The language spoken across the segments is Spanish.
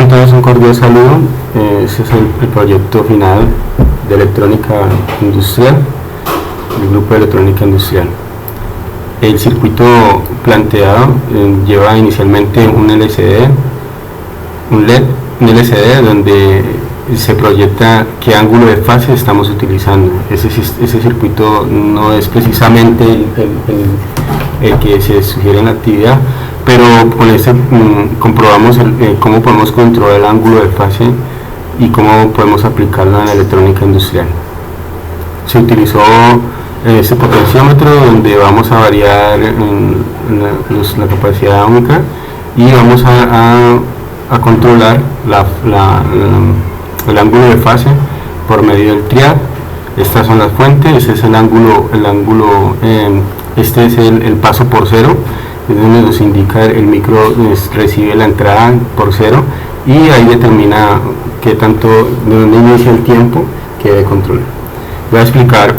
Tengan todos un cordial saludo. Este es el proyecto final de electrónica industrial, el grupo de electrónica industrial. El circuito planteado lleva inicialmente un LCD, un LED, un LCD donde se proyecta qué ángulo de fase estamos utilizando. Ese circuito no es precisamente el que se sugiere en la actividad, pero con este comprobamos cómo podemos controlar el ángulo de fase y cómo podemos aplicarlo en la electrónica industrial. Se utilizó este potenciómetro donde vamos a variar la capacidad ómica y vamos a controlar el ángulo de fase por medio del triad. Estas son las fuentes, este es el ángulo este es el paso por cero, es donde nos indica el micro recibe la entrada por cero y ahí determina qué tanto, de dónde inicia el tiempo que debe controlar. Voy a explicar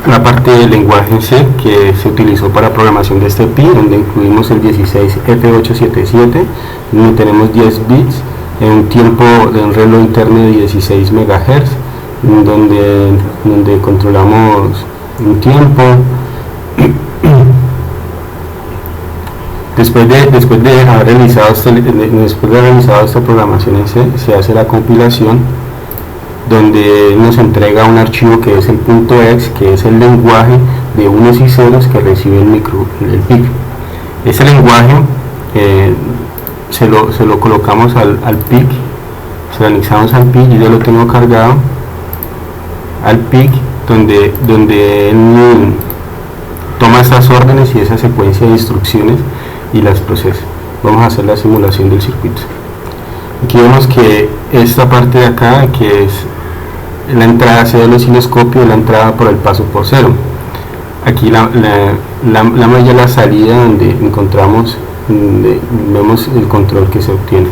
la parte del lenguaje en C que se utilizó para programación de este PI, donde incluimos el 16F877, donde tenemos 10 bits en un tiempo de un reloj interno de 16 MHz, donde controlamos un tiempo. Después de haber realizado esta programación en C, se hace la compilación, donde nos entrega un archivo que es el .exe, que es el lenguaje de unos y ceros que recibe el PIC. Ese lenguaje se lo colocamos al PIC, se lo anexamos al PIC, y yo lo tengo cargado al PIC, donde él toma estas órdenes y esa secuencia de instrucciones y las procesa. Vamos a hacer la simulación del circuito. Aquí vemos que esta parte de acá, que es la entrada C del osciloscopio, la entrada por el paso por cero. Aquí la malla, la salida, donde encontramos, donde vemos el control que se obtiene.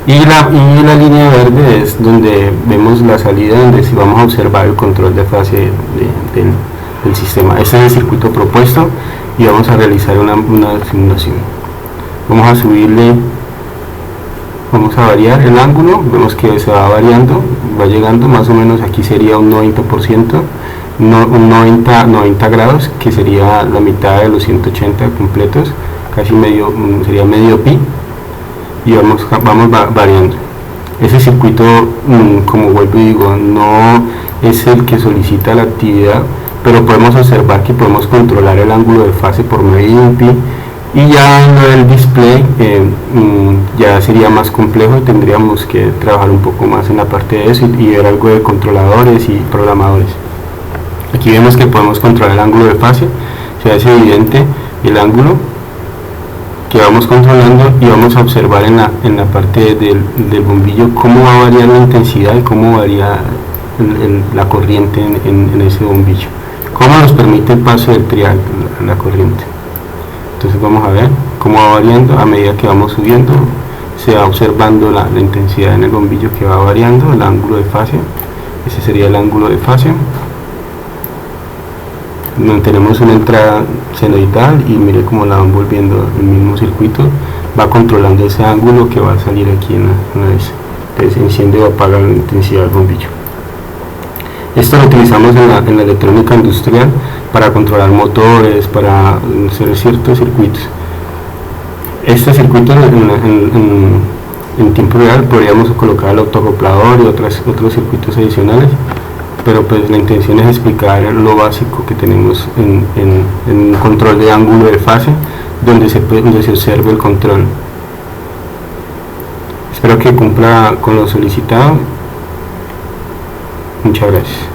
Y la línea verde es donde vemos la salida, donde si vamos a observar el control de fase del sistema. Este es el circuito propuesto y vamos a realizar una simulación. Vamos a subirle, vamos a variar el ángulo, vemos que se va variando, va llegando más o menos, aquí sería un 90%, un 90 grados, que sería la mitad de los 180 completos, casi medio, sería medio pi, y vamos variando. Ese circuito, como vuelvo y digo, no es el que solicita la actividad, pero podemos observar que podemos controlar el ángulo de fase por medio de un pi, y ya en el display ya sería más complejo y tendríamos que trabajar un poco más en la parte de eso y ver algo de controladores y programadores. Aquí vemos que podemos controlar el ángulo de fase, se hace evidente el ángulo que vamos controlando, y vamos a observar en la parte del bombillo cómo va a variar la intensidad y cómo varía la corriente en ese bombillo, cómo nos permite el paso del triángulo, la corriente. Entonces vamos a ver cómo va variando a medida que vamos subiendo, se va observando la intensidad en el bombillo que va variando, el ángulo de fase, ese sería el ángulo de fase. Tenemos una entrada senoidal y mire cómo la van volviendo, el mismo circuito va controlando ese ángulo que va a salir aquí en la vez. Entonces enciende o apaga la intensidad del bombillo. Esto lo utilizamos en la electrónica industrial para controlar motores, para hacer ciertos circuitos. Este circuito en tiempo real podríamos colocar el autoacoplador y otros circuitos adicionales, pero pues la intención es explicar lo básico que tenemos en control de ángulo de fase, donde se observe el control. Espero que cumpla con lo solicitado. Muchas gracias.